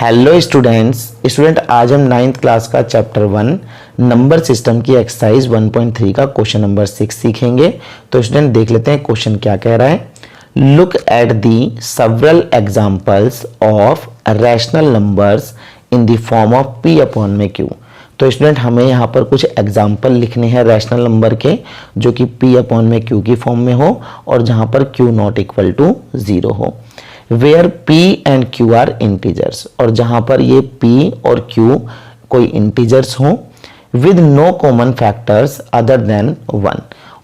Hello student आज हम ninth class का चैप्टर 1 नंबर सिस्टम की एक्सरसाइज 1.3 का क्वेश्चन नंबर 6 सीखेंगे। तो स्टूडेंट देख लेते हैं क्वेश्चन क्या कह रहा है। Look at the several examples of rational numbers in the form of p upon में q। तो स्टूडेंट हमें यहाँ पर कुछ एग्जाम्पल लिखने हैं रैशनल नंबर के जो कि p अपॉन में q की फॉर्म में हो और जहाँ पर q नॉट इक्वल टू 0 हो। Where p and q are integers, और जहां पर ये p और q कोई इंटीजर्स हों with no common factors other than 1।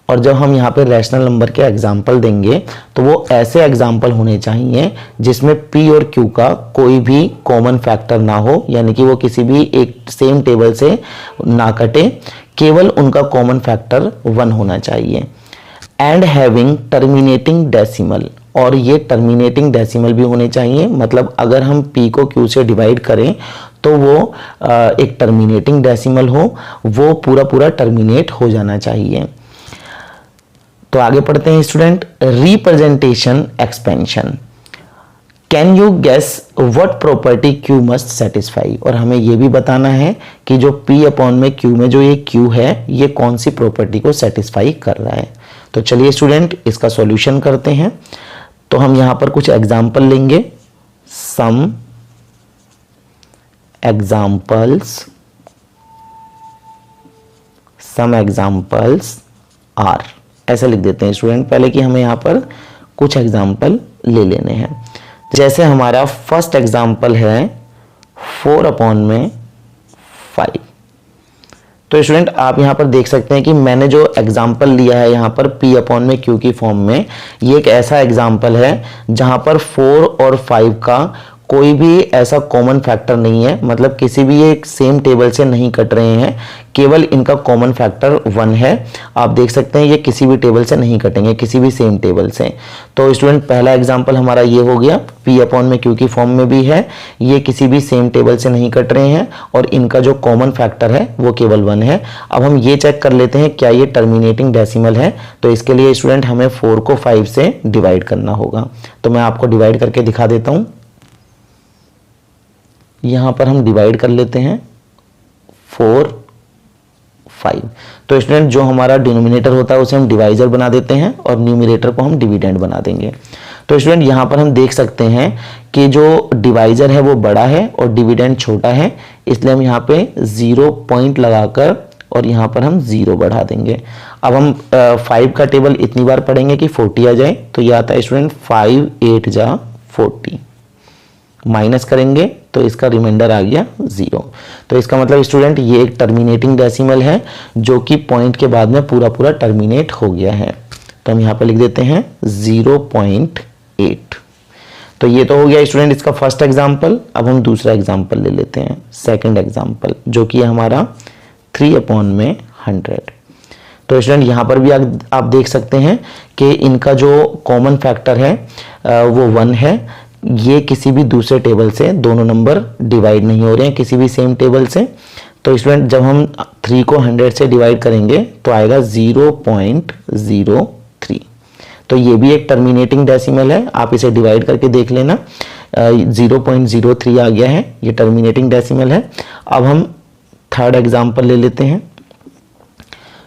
और जब हम यहाँ पे रैशनल नंबर के एग्जाम्पल देंगे तो वो ऐसे एग्जाम्पल होने चाहिए जिसमें p और q का कोई भी कॉमन फैक्टर ना हो, यानी कि वो किसी भी एक सेम टेबल से ना कटे, केवल उनका कॉमन फैक्टर 1 होना चाहिए। एंड हैविंग टर्मिनेटिंग डेसिमल, और ये टर्मिनेटिंग डेसिमल भी होने चाहिए, मतलब अगर हम p को q से डिवाइड करें तो वो एक टर्मिनेटिंग डेसिमल हो, वो पूरा टर्मिनेट हो जाना चाहिए। तो आगे पढ़ते हैं student. Representation expansion, can you guess what property q must satisfy, और हमें ये भी बताना है कि जो p अपॉन में q में जो ये q है ये कौन सी प्रॉपर्टी को सेटिस्फाई कर रहा है। तो चलिए स्टूडेंट इसका सॉल्यूशन करते हैं। तो हम यहां पर कुछ एग्जाम्पल लेंगे। सम एग्जाम्पल्स आर, ऐसा लिख देते हैं स्टूडेंट पहले कि हमें यहां पर कुछ एग्जाम्पल ले लेने हैं। जैसे हमारा फर्स्ट एग्जाम्पल है 4 अपॉन में 5। तो स्टूडेंट आप यहाँ पर देख सकते हैं कि मैंने जो एग्जाम्पल लिया है यहाँ पर p अपॉन में q की फॉर्म में, ये एक ऐसा एग्जाम्पल है जहाँ पर 4 और 5 का कोई भी ऐसा कॉमन फैक्टर नहीं है, मतलब किसी भी एक सेम टेबल से नहीं कट रहे हैं, केवल इनका कॉमन फैक्टर 1 है। आप देख सकते हैं ये किसी भी टेबल से नहीं कटेंगे, किसी भी सेम टेबल से। तो स्टूडेंट पहला एग्जांपल हमारा ये हो गया, p अपॉन में q की फॉर्म में भी है, ये किसी भी सेम टेबल से नहीं कट रहे हैं और इनका जो कॉमन फैक्टर है वो केवल 1 है। अब हम ये चेक कर लेते हैं क्या ये टर्मिनेटिंग डेसिमल है। तो इसके लिए स्टूडेंट हमें 4 को 5 से डिवाइड करना होगा। तो मैं आपको डिवाइड करके दिखा देता हूँ। यहां पर हम डिवाइड कर लेते हैं 4 5। तो स्टूडेंट जो हमारा डिनोमिनेटर होता है उसे हम डिवाइजर बना देते हैं और न्यूमरेटर को हम डिविडेंड बना देंगे। तो स्टूडेंट यहां पर हम देख सकते हैं कि जो डिवाइजर है वो बड़ा है और डिविडेंड छोटा है, इसलिए हम यहाँ पे 0 पॉइंट लगाकर और यहाँ पर हम 0 बढ़ा देंगे। अब हम 5 का टेबल इतनी बार पढ़ेंगे कि 40 आ जाए। तो यह आता है स्टूडेंट 5 8 जा 40, माइनस करेंगे तो इसका रिमाइंडर आ गया 0। तो इसका मतलब स्टूडेंट ये एक टर्मिनेटिंग डेसिमल है जो कि पॉइंट के बाद में पूरा टर्मिनेट हो गया है। तो हम यहाँ पे लिख देते हैं 0.8। तो ये तो हो गया स्टूडेंट इसका फर्स्ट एग्जाम्पल। अब हम दूसरा एग्जाम्पल ले लेते हैं, सेकंड एग्जाम्पल, जो कि हमारा 3 अपॉन में 100। तो स्टूडेंट यहाँ पर भी आप देख सकते हैं कि इनका जो कॉमन फैक्टर है वो 1 है। ये किसी भी दूसरे टेबल से दोनों नंबर डिवाइड नहीं हो रहे हैं, किसी भी सेम टेबल से। तो स्टूडेंट जब हम 3 को 100 से डिवाइड करेंगे तो आएगा 0.03। तो ये भी एक टर्मिनेटिंग डेसिमल है, आप इसे डिवाइड करके देख लेना। 0.03 आ गया है, ये टर्मिनेटिंग डेसिमल है। अब हम थर्ड एग्जाम्पल ले लेते हैं।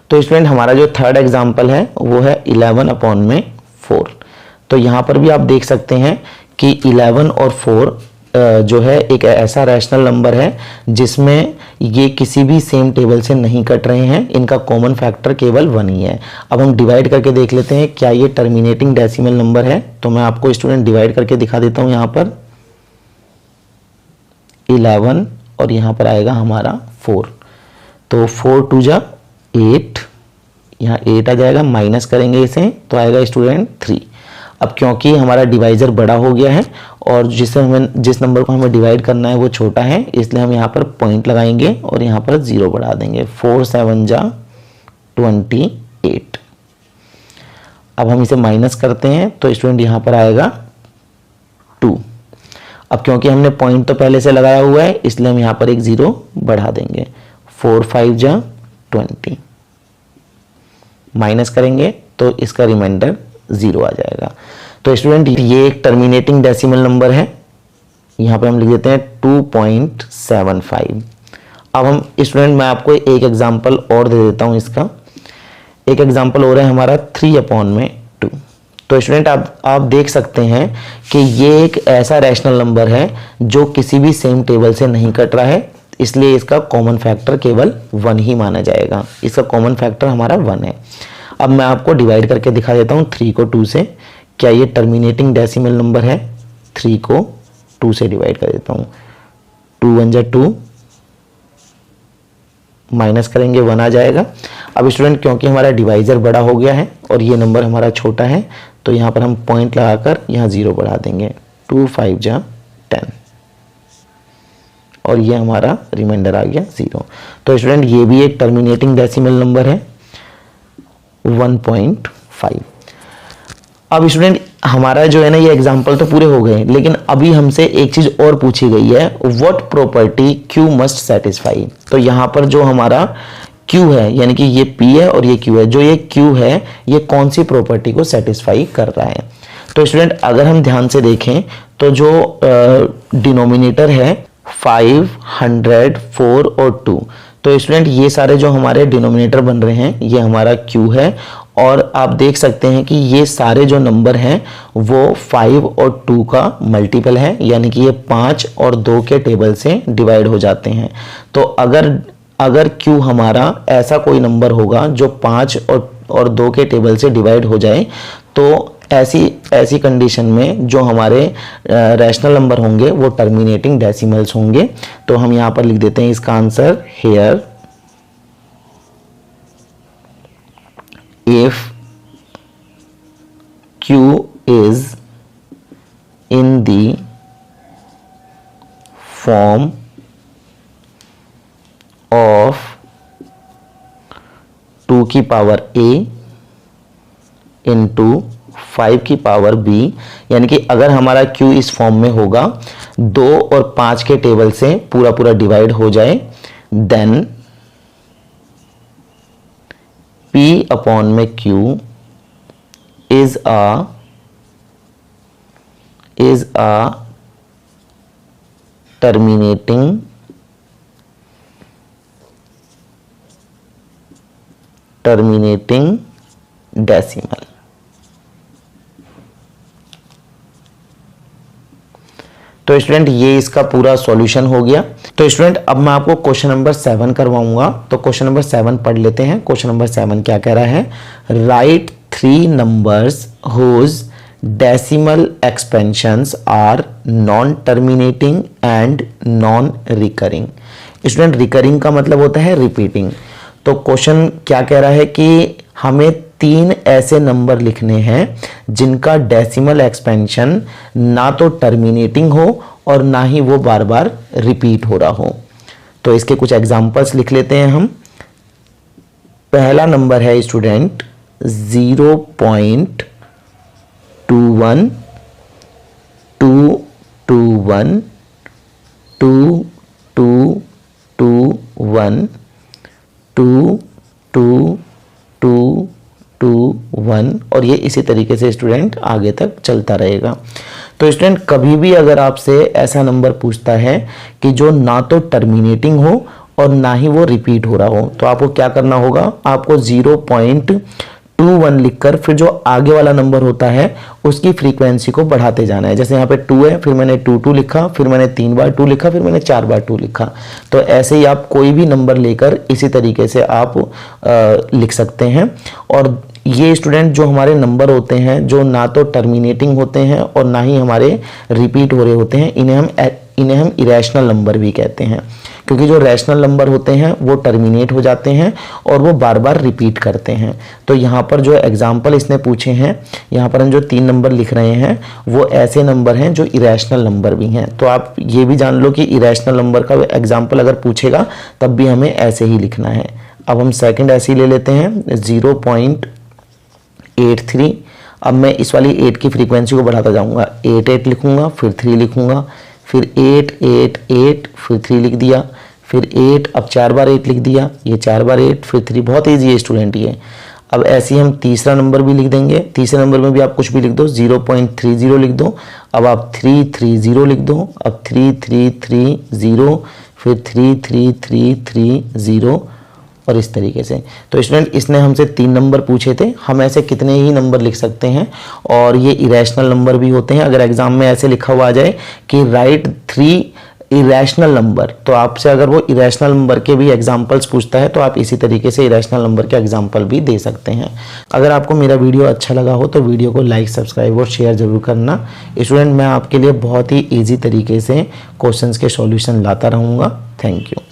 तो स्टूडेंट हमारा जो थर्ड एग्जाम्पल है वो है 11 अपॉन में 4। तो यहाँ पर भी आप देख सकते हैं कि 11 और 4 जो है एक ऐसा रैशनल नंबर है जिसमें ये किसी भी सेम टेबल से नहीं कट रहे हैं, इनका कॉमन फैक्टर केवल 1 ही है। अब हम डिवाइड करके देख लेते हैं क्या ये टर्मिनेटिंग डेसिमल नंबर है। तो मैं आपको स्टूडेंट डिवाइड करके दिखा देता हूँ। यहाँ पर 11 और यहाँ पर आएगा हमारा 4। तो 4 2 जा 8, यहाँ 8 आ जाएगा, माइनस करेंगे इसे तो आएगा स्टूडेंट 3। अब क्योंकि हमारा डिवाइजर बड़ा हो गया है और जिस नंबर को हमें डिवाइड करना है वो छोटा है, इसलिए हम यहाँ पर पॉइंट लगाएंगे और यहाँ पर 0 बढ़ा देंगे। 4 7 जा 28। अब हम इसे माइनस करते हैं तो स्टूडेंट यहाँ पर आएगा 2। अब क्योंकि हमने पॉइंट तो पहले से लगाया हुआ है इसलिए हम यहाँ पर एक 0 बढ़ा देंगे। 4 5 जा 20, माइनस करेंगे तो इसका रिमाइंडर 0 आ जाएगा। तो स्टूडेंट ये एक टर्मिनेटिंग डेसिमल नंबर है यहाँ पे हम लिख देते हैं 2.75। अब हम स्टूडेंट, मैं आपको एक एग्जांपल और दे देता हूँ इसका। एक एग्जांपल और है हमारा 3/2। तो स्टूडेंट आप देख सकते हैं कि ये एक ऐसा रैशनल नंबर है जो किसी भी सेम टेबल से नहीं कट रहा है, इसलिए इसका कॉमन फैक्टर केवल 1 ही माना जाएगा। इसका कॉमन फैक्टर हमारा 1 है। अब मैं आपको डिवाइड करके दिखा देता हूँ 3 को 2 से। क्या ये टर्मिनेटिंग डेसिमल नंबर है? 3 को 2 से डिवाइड कर देता हूँ। 2 1 जा 2, माइनस करेंगे 1 आ जाएगा। अब स्टूडेंट क्योंकि हमारा डिवाइजर बड़ा हो गया है और ये नंबर हमारा छोटा है, तो यहाँ पर हम पॉइंट लगाकर यहाँ 0 बढ़ा देंगे। 2 5 जा 10 और ये हमारा रिमाइंडर आ गया 0। तो स्टूडेंट ये भी एक टर्मिनेटिंग डेसिमल नंबर है 1.5। अब स्टूडेंट हमारा जो है ना, ये एग्जाम्पल तो पूरे हो गए, लेकिन अभी हमसे एक चीज और पूछी गई है, what property Q must satisfy. तो यहाँ पर जो हमारा Q है, यानी कि ये P है और ये Q है, जो ये Q है ये कौन सी प्रॉपर्टी को सेटिस्फाई कर रहा है। तो स्टूडेंट अगर हम ध्यान से देखें तो जो डिनोमिनेटर है 5, 100, 4 और 2, तो स्टूडेंट ये सारे जो हमारे डिनोमिनेटर बन रहे हैं ये हमारा Q है। और आप देख सकते हैं कि ये सारे जो नंबर हैं वो 5 और 2 का मल्टीपल है, यानी कि ये 5 और 2 के टेबल से डिवाइड हो जाते हैं। तो अगर Q हमारा ऐसा कोई नंबर होगा जो 5 और 2 के टेबल से डिवाइड हो जाए, तो ऐसी कंडीशन में जो हमारे रैशनल नंबर होंगे वो टर्मिनेटिंग डेसिमल्स होंगे। तो हम यहाँ पर लिख देते हैं इसका answer here if Q is in the form of 2 की पावर a into 5 की पावर b, यानी कि अगर हमारा Q इस फॉर्म में होगा 2 और 5 के टेबल से पूरा डिवाइड हो जाए, देन P अपॉन में Q is a terminating decimal। तो स्टूडेंट ये इसका पूरा सॉल्यूशन हो गया। तो स्टूडेंट अब मैं आपको क्वेश्चन नंबर 7 करवाऊंगा। तो क्वेश्चन नंबर 7 पढ़ लेते हैं। क्वेश्चन नंबर 7 क्या कह रहा है? Write 3 numbers whose decimal expansions are non terminating and non recurring. Student recurring का मतलब होता है रिपीटिंग। तो क्वेश्चन क्या कह रहा है कि हमें 3 ऐसे नंबर लिखने हैं जिनका डेसिमल एक्सपेंशन ना तो टर्मिनेटिंग हो और ना ही वो बार बार रिपीट हो रहा हो। तो इसके कुछ एग्जांपल्स लिख लेते हैं हम। पहला नंबर है स्टूडेंट 0.21 221 2221 2221 और ये इसी तरीके से स्टूडेंट आगे तक चलता रहेगा। तो स्टूडेंट कभी भी अगर आपसे ऐसा नंबर पूछता है कि जो ना तो टर्मिनेटिंग हो और ना ही वो रिपीट हो रहा हो, तो आपको क्या करना होगा? आपको 0.21 लिखकर फिर जो आगे वाला नंबर होता है उसकी फ्रीक्वेंसी को बढ़ाते जाना है। जैसे यहाँ पे 2 है, फिर मैंने 2 लिखा, फिर मैंने 3 बार 2 लिखा, फिर मैंने 4 बार 2 लिखा। तो ऐसे ही आप कोई भी नंबर लेकर इसी तरीके से आप लिख सकते हैं। और ये स्टूडेंट जो हमारे नंबर होते हैं जो ना तो टर्मिनेटिंग होते हैं और ना ही हमारे रिपीट हो रहे होते हैं, इन्हें हम इरेशनल नंबर भी कहते हैं, क्योंकि जो रैशनल नंबर होते हैं वो टर्मिनेट हो जाते हैं और वो बार बार रिपीट करते हैं। तो यहाँ पर जो एग्जाम्पल इसने पूछे हैं, यहाँ पर हम जो 3 नंबर लिख रहे हैं वो ऐसे नंबर हैं जो इरेशनल नंबर भी हैं। तो आप ये भी जान लो कि इरेशनल नंबर का एग्जाम्पल अगर पूछेगा तब भी हमें ऐसे ही लिखना है। अब हम सेकेंड ऐसे ही ले लेते हैं 0.83। अब मैं इस वाली 8 की फ्रीक्वेंसी को बढ़ाता जाऊँगा, 8 लिखूँगा, फिर 3 लिखूँगा, फिर 8 8 8, फिर 3 लिख दिया, फिर 8, अब 4 बार 8 लिख दिया, ये 4 बार 8, फिर 3। बहुत ईजी है स्टूडेंट ये। अब ऐसे ही हम तीसरा नंबर भी लिख देंगे, तीसरे नंबर में भी आप कुछ भी लिख दो, 0.30 लिख दो। अब आप 330 लिख दो, अब 3330, फिर 33330 और इस तरीके से। तो स्टूडेंट इसने हमसे 3 नंबर पूछे थे, हम ऐसे कितने ही नंबर लिख सकते हैं और ये इरेशनल नंबर भी होते हैं। अगर एग्जाम में ऐसे लिखा हुआ आ जाए कि राइट 3 इरेशनल नंबर, तो आपसे अगर वो इरेशनल नंबर के भी एग्जाम्पल्स पूछता है तो आप इसी तरीके से इरेशनल नंबर के एग्जाम्पल भी दे सकते हैं। अगर आपको मेरा वीडियो अच्छा लगा हो तो वीडियो को लाइक, सब्सक्राइब और शेयर जरूर करना। स्टूडेंट मैं आपके लिए बहुत ही ईजी तरीके से क्वेश्चंस के सॉल्यूशन लाता रहूँगा। Thank you.